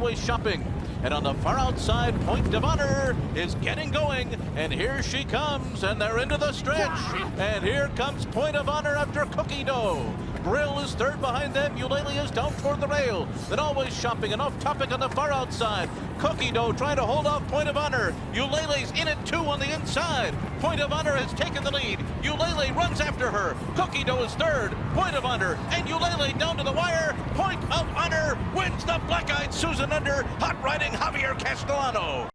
always shopping. And on the far outside, Point of Honor is getting going. And here she comes, and they're into the stretch. And here comes Point of Honor after Cookie Dough. Brill is third behind them. Eulalie is down toward the rail. Then always shopping and off topic on the far outside. Cookie Dough trying to hold off Point of Honor. Eulalie's in it too on the inside. Point of Honor has taken the lead. Eulalie runs after her. Cookie Dough is third. Point of Honor and Eulalie down to the wire. Point of Honor wins the Black-Eyed Susan under hot riding Javier Castellano.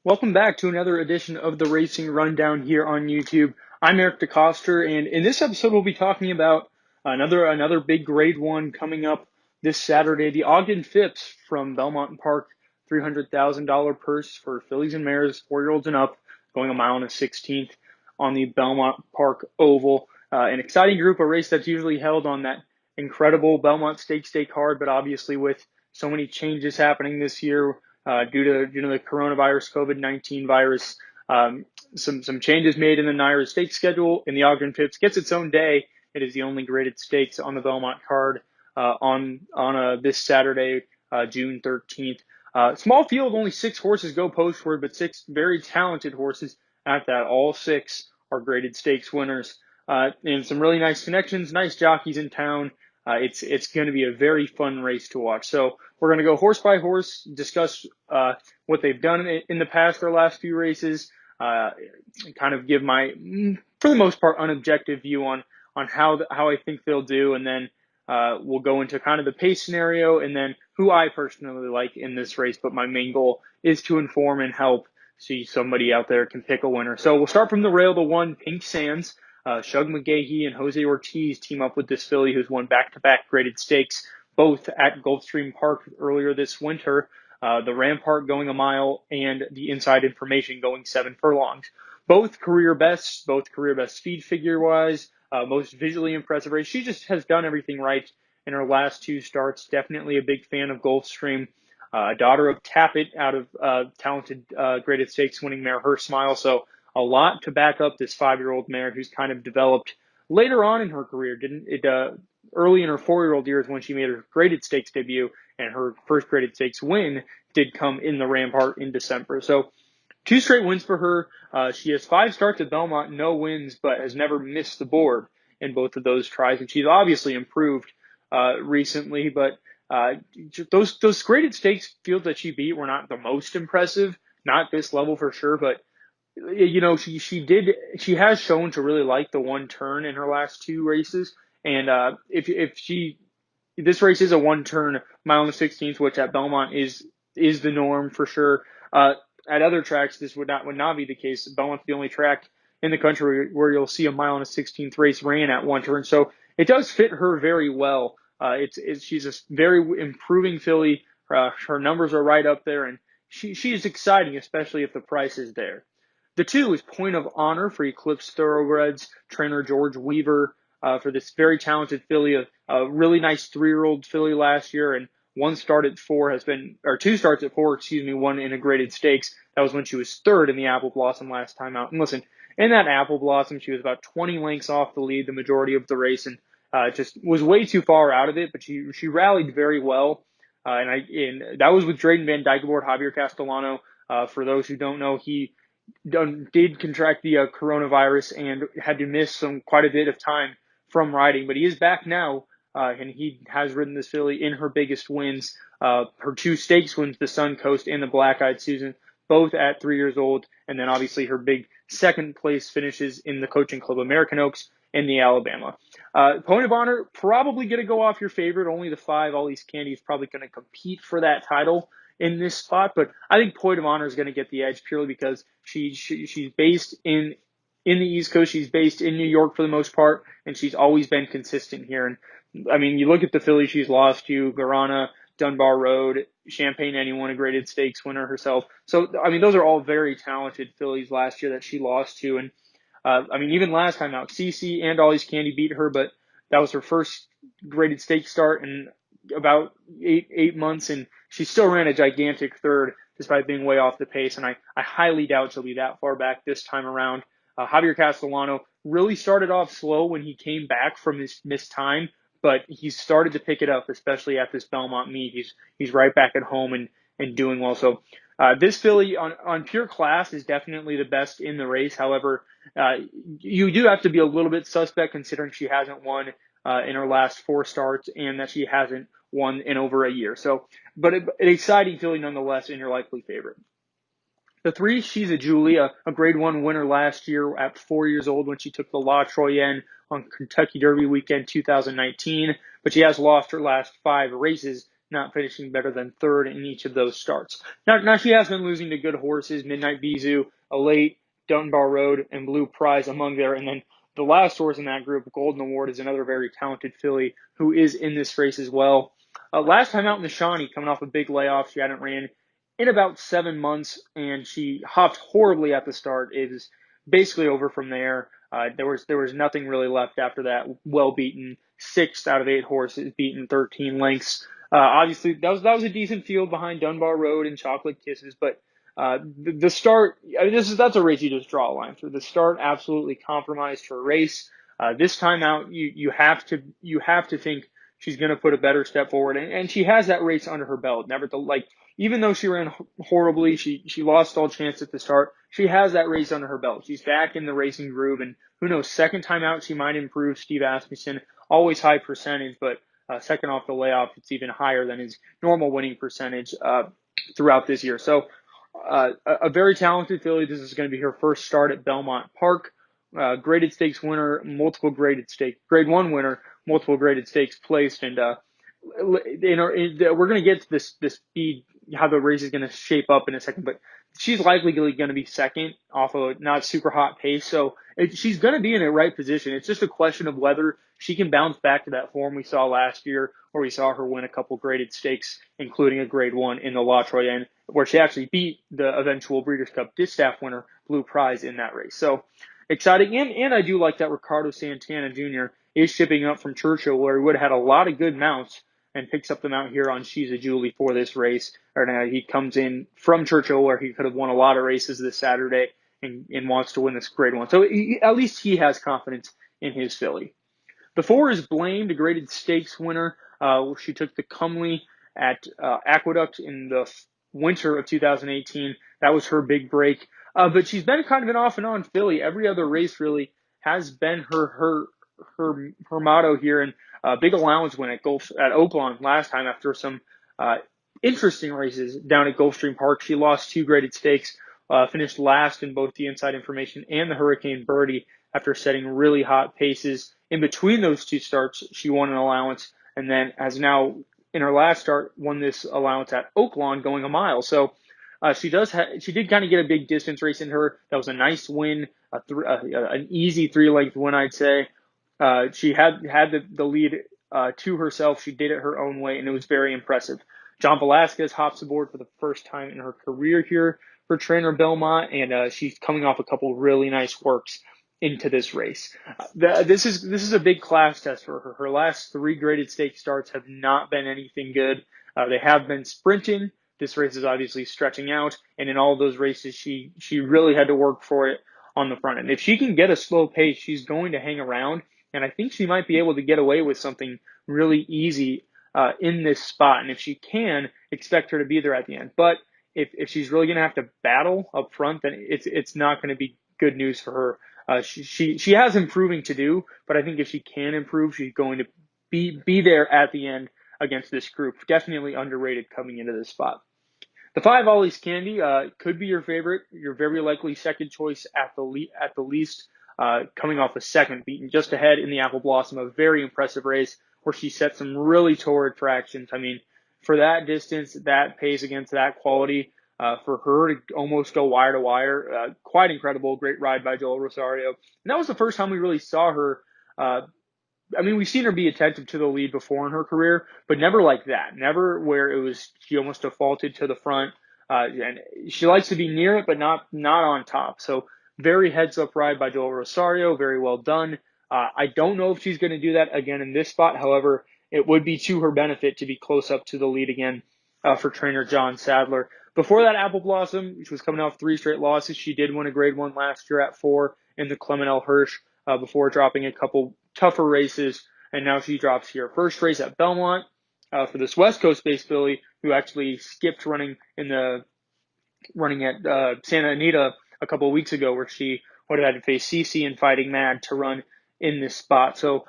Welcome back to another edition of the Racing Rundown here on YouTube. I'm Eric DeCoster, and in this episode we'll be talking about another big Grade 1 coming up this Saturday. The Ogden Phipps from Belmont Park, $300,000 purse for fillies and mares, 4-year-olds and up, going a mile and a 16th on the Belmont Park Oval. An exciting group, a race that's usually held on that incredible Belmont Stakes Day card, but obviously with so many changes happening this year due to the coronavirus, COVID-19 virus, some changes made in the NYRA Stakes schedule, and the Ogden Phipps gets its own day. It is the only graded stakes on the Belmont card on this Saturday, June 13th. Small field, only 6 horses go postward, but 6 very talented horses at that. All 6 are graded stakes winners. And some really nice connections, nice jockeys in town. It's going to be a very fun race to watch. So we're going to go horse by horse, discuss what they've done in the past, their last few races, kind of give my, for the most part, unobjective view on how I think they'll do, and then we'll go into kind of the pace scenario, and then who I personally like in this race. But my main goal is to inform and help see somebody out there can pick a winner. So we'll start from the rail to 1, Pink Sands. Shug McGahee and Jose Ortiz team up with this filly who's won back-to-back graded stakes, both at Gulfstream Park earlier this winter. The Rampart going a mile and the Inside Information going 7 furlongs. Both career bests, speed figure-wise, most visually impressive race. She just has done everything right in her last 2 starts. Definitely a big fan of Gulfstream. Daughter of Tappet out of talented graded stakes winning mare Her Smile. So a lot to back up this 5-year-old mare who's kind of developed later on in her career. Early in her 4-year-old years when she made her graded stakes debut, and her first graded stakes win did come in the Rampart in December. So 2 straight wins for her. She has 5 starts at Belmont, no wins, but has never missed the board in both of those tries. And she's obviously improved recently, but those graded stakes fields that she beat were not the most impressive, not this level for sure, but she has shown to really like the one turn in her last 2 races. And this race is a 1-turn mile and 16th, which at Belmont is the norm for sure. At other tracks, this would not be the case. Belmont's the only track in the country where you'll see a mile and a 16th race ran at 1 turn. So it does fit her very well. She's a very improving filly. Her numbers are right up there, and she is exciting, especially if the price is there. The 2 is Point of Honor for Eclipse Thoroughbreds trainer George Weaver, for this very talented filly, a really nice 3-year-old filly last year, and 2 starts at 4, one in a graded stakes. That was when she was 3rd in the Apple Blossom last time out. And listen, in that Apple Blossom, she was about 20 lengths off the lead the majority of the race, and just was way too far out of it, but she rallied very well. And that was with Drayden Van Dyke aboard Javier Castellano. For those who don't know, he did contract the coronavirus and had to miss quite a bit of time from riding, but he is back now, and he has ridden this filly in her biggest wins, her 2 stakes wins, the Suncoast and the Black-Eyed Susan, both at 3 years old, and then obviously her big 2nd place finishes in the Coaching Club American Oaks and the Alabama. Point of Honor, probably going to go off your favorite, only the 5, All East Candy, is probably going to compete for that title in this spot, but I think Point of Honor is going to get the edge purely because she's based in the East Coast. She's based in New York for the most part, and she's always been consistent here. And I mean, you look at the filly she's lost to, Guarana, Dunbar Road, Champagne Anyone, a graded stakes winner herself. So, I mean, those are all very talented fillies last year that she lost to. And I mean, even last time out, CC and All East Candy beat her, but that was her first graded stakes start in about eight months, and she still ran a gigantic 3rd despite being way off the pace, and I highly doubt she'll be that far back this time around. Javier Castellano really started off slow when he came back from his missed time, but he's started to pick it up, especially at this Belmont meet. He's right back at home and doing well. So this filly on pure class is definitely the best in the race. However, uh, you do have to be a little bit suspect considering she hasn't won in her last 4 starts and that she hasn't won in over a year. So, but an exciting filly nonetheless, and your likely favorite. The 3, She's a Julie, a Grade 1 winner last year at 4 years old when she took the La Troyenne on Kentucky Derby weekend 2019, but she has lost her last 5 races, not finishing better than 3rd in each of those starts. Now she has been losing to good horses, Midnight Bisou, Elate, Dunbar Road, and Blue Prize among there, and then the last horse in that group, Golden Award, is another very talented filly who is in this race as well. Last time out in the Shawnee, coming off a big layoff, she hadn't ran in about 7 months, and she hopped horribly at the start. It was basically over from there. There was nothing really left after that. Well beaten, 6 out of 8 horses beaten, 13 lengths. Obviously, that was a decent field behind Dunbar Road and Chocolate Kisses, but the start, I mean, that's a race you just draw a line through. The start absolutely compromised her race. This time out, you have to think she's going to put a better step forward, and she has that race under her belt. Never to like. Even though she ran horribly, she lost all chance at the start. She has that race under her belt. She's back in the racing groove, and who knows, second time out she might improve. Steve Asmussen, always high percentage, but second off the layoff, it's even higher than his normal winning percentage throughout this year. So a very talented filly. This is going to be her first start at Belmont Park. Graded stakes winner, multiple graded stakes, Grade 1 winner, multiple graded stakes placed, and we're going to get to this speed, how the race is going to shape up in a second, but she's likely going to be second off of a not super hot pace. So she's going to be in the right position. It's just a question of whether she can bounce back to that form we saw last year, where we saw her win a couple graded stakes, including a Grade 1 in the La Troyenne, where she actually beat the eventual Breeders' Cup Distaff winner, Blue Prize, in that race. So exciting. And I do like that Ricardo Santana Jr. is shipping up from Churchill, where he would have had a lot of good mounts, and picks up the mount here on She's a Julie for this race. He comes in from Churchill, where he could have won a lot of races this Saturday, and wants to win this Grade 1. So at least he has confidence in his filly. The 4 is Blamed, a graded stakes winner. She took the Comely at Aqueduct in the winter of 2018. That was her big break. But she's been kind of an off and on filly. Every other race really has been her motto here. And big allowance win at Oaklawn last time after some interesting races down at Gulfstream Park. She lost 2 graded stakes, finished last in both the Inside Information and the Hurricane Birdie after setting really hot paces. In between those 2 starts, she won an allowance, and then has now, in her last start, won this allowance at Oaklawn going a mile. So she did kind of get a big distance race in her. That was a nice win, an easy 3-length win, I'd say. She had the lead to herself. She did it her own way, and it was very impressive. John Velasquez hops aboard for the first time in her career here for trainer Belmont, and she's coming off a couple really nice works into this race. This is a big class test for her. Her last 3 graded stake starts have not been anything good. They have been sprinting. This race is obviously stretching out, and in all of those races, she really had to work for it on the front end. If she can get a slow pace, she's going to hang around, and I think she might be able to get away with something really easy in this spot. And if she can, expect her to be there at the end. But if she's really going to have to battle up front, then it's not going to be good news for her. She has improving to do, but I think if she can improve, she's going to be there at the end against this group. Definitely underrated coming into this spot. The 5, Ollie's Candy, could be your favorite, your very likely second choice at the least, coming off a second, beaten just ahead in the Apple Blossom, a very impressive race where she set some really torrid fractions. I mean, for that distance, that pace against that quality, for her to almost go wire to wire, quite incredible. Great ride by Joel Rosario. And that was the first time we really saw her. We've seen her be attentive to the lead before in her career, but never like that. Never where it was she almost defaulted to the front. And she likes to be near it, but not on top. So very heads up ride by Joel Rosario. Very well done. I don't know if she's going to do that again in this spot. However, it would be to her benefit to be close up to the lead again for trainer John Sadler. Before that Apple Blossom, which was coming off 3 straight losses, she did win a Grade 1 last year at 4 in the Clement L. Hirsch before dropping a couple tougher races and now she drops here. First race at Belmont for this West Coast-based filly who actually skipped running at Santa Anita a couple of weeks ago, where she would have had to face CC and Fighting Mad to run in this spot. So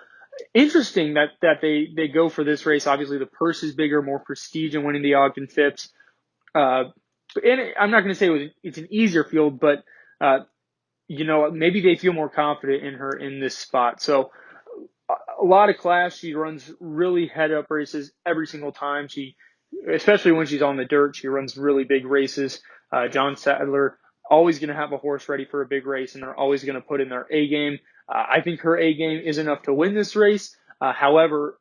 interesting that they go for this race. Obviously, the purse is bigger, more prestige in winning the Ogden Phipps. And I'm not going to say it's an easier field, but maybe they feel more confident in her in this spot. So a lot of class. She runs really head-up races every single time. Especially when she's on the dirt, she runs really big races. John Sadler always going to have a horse ready for a big race, and they're always going to put in their A game. I think her A game is enough to win this race. However,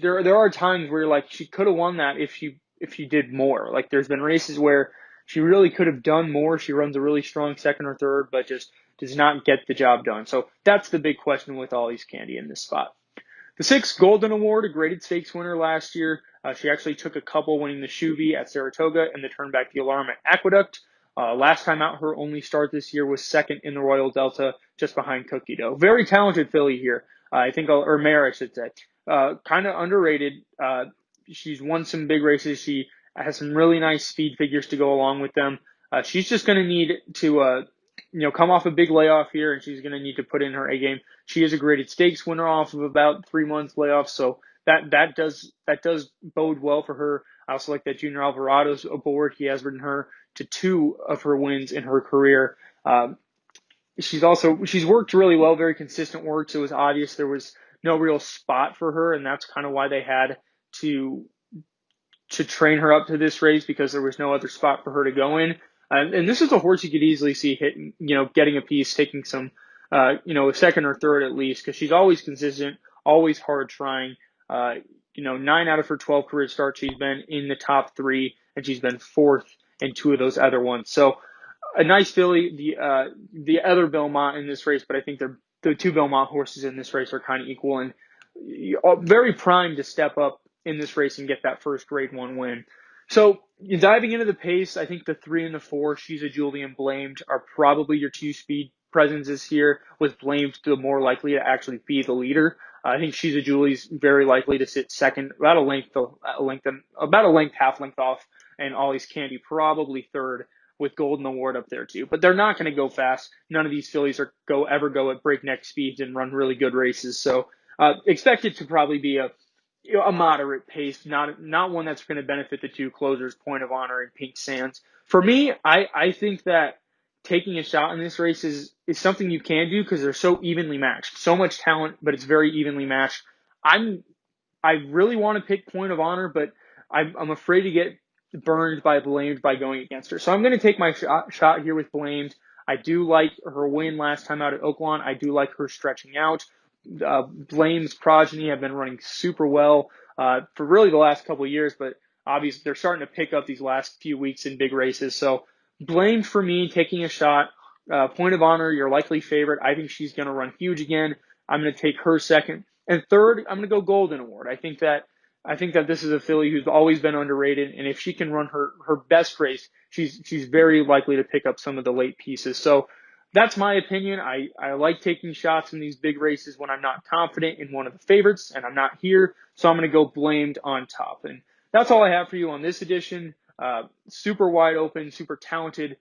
there are times where like she could have won that if she did more. Like there's been races where she really could have done more. She runs a really strong second or third, but just does not get the job done. So that's the big question with Ollie's Candy in this spot. The 6th Golden Award, a graded stakes winner last year. She actually took a couple, winning the Shuvi at Saratoga and the Turnback the Alarm at Aqueduct. Last time out, her only start this year was second in the Royal Delta, just behind Cookie Dough. Very talented filly here. Or mare, I should say. Kind of underrated. She's won some big races. She has some really nice speed figures to go along with them. She's just going to need to, come off a big layoff here, and she's going to need to put in her A game. She is a graded stakes winner off of about 3 months layoff, so that does bode well for her. I also like that Junior Alvarado's aboard. He has ridden her to 2 of her wins in her career. She's worked really well, very consistent work. So it was obvious there was no real spot for her, and that's kind of why they had to train her up to this race, because there was no other spot for her to go in. And this is a horse you could easily see hitting, getting a piece, taking some, a second or third at least, because she's always consistent, always hard trying. 9 out of her 12 career starts, she's been in the top 3, and she's been 4th in 2 of those other ones. So a nice filly. The other Belmont in this race, but I think the 2 Belmont horses in this race are kind of equal and very primed to step up in this race and get that first Grade 1 win. So diving into the pace, I think the 3 and the 4, She's a Julie and Blamed, are probably your 2 speed presences here, with Blamed the more likely to actually be the leader. I think She's a Julie's very likely to sit second, about a length, half length off, and Ollie's Candy probably third, with Golden Award up there too. But they're not going to go fast. None of these fillies ever go at breakneck speeds and run really good races. So expect it to probably be a moderate pace, not one that's going to benefit the 2 closers, Point of Honor and Pink Sands. For me, I think that taking a shot in this race is something you can do, because they're so evenly matched. So much talent, but it's very evenly matched. I really want to pick Point of Honor, but I'm afraid to get burned by Blamed by going against her. So I'm going to take my shot here with Blamed. I do like her win last time out at Oaklawn. I do like her stretching out. Blame's progeny have been running super well for really the last couple of years, but obviously they're starting to pick up these last few weeks in big races. So Blamed for me, taking a shot. Point of Honor, your likely favorite. I think she's going to run huge again. I'm going to take her second. And third, I'm going to go Golden Award. I think that this is a filly who's always been underrated, and if she can run her best race, she's very likely to pick up some of the late pieces. So that's my opinion. I like taking shots in these big races when I'm not confident in one of the favorites, and I'm not here, so I'm going to go Blamed on top. And that's all I have for you on this edition. Super wide open, super talented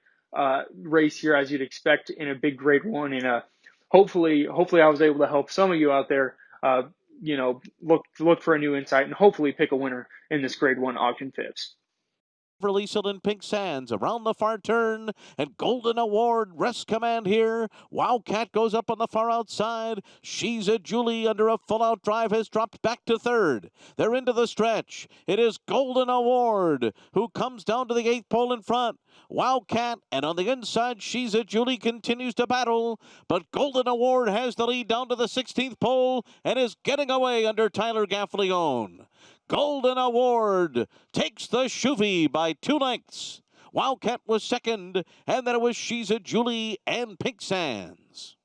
race here, as you'd expect in a big Grade 1. And hopefully I was able to help some of you out there look for a new insight and hopefully pick a winner in this Grade 1 Ogden Phipps. Released in Pink Sands around the far turn, and Golden Award rests command here. Wildcat goes up on the far outside. She's a Julie under a full out drive has dropped back to third. They're into the stretch. It is Golden Award who comes down to the 8th pole in front. Wildcat, and on the inside, She's a Julie continues to battle, but Golden Award has the lead down to the 16th pole and is getting away under Tyler Gaffalione. Golden Award takes the Shuvi by 2 lengths. Wildcat was second, and then it was She's a Julie and Pink Sands.